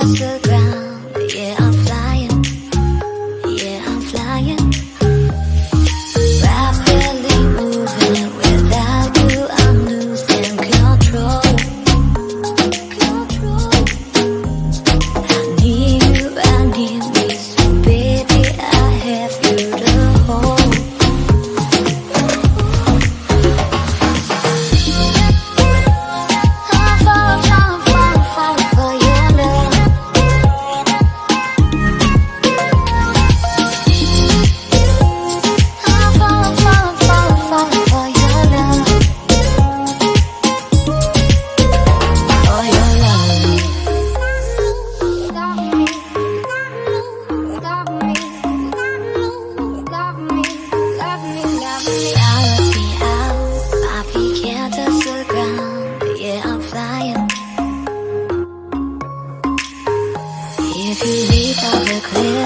touch the ground. Yeah, I'm flying. Yeah, I'm flying. Rapidly moving. Without you, I'm losing control. I need me. So baby, I have you to hold. If you leave, I'll be clear.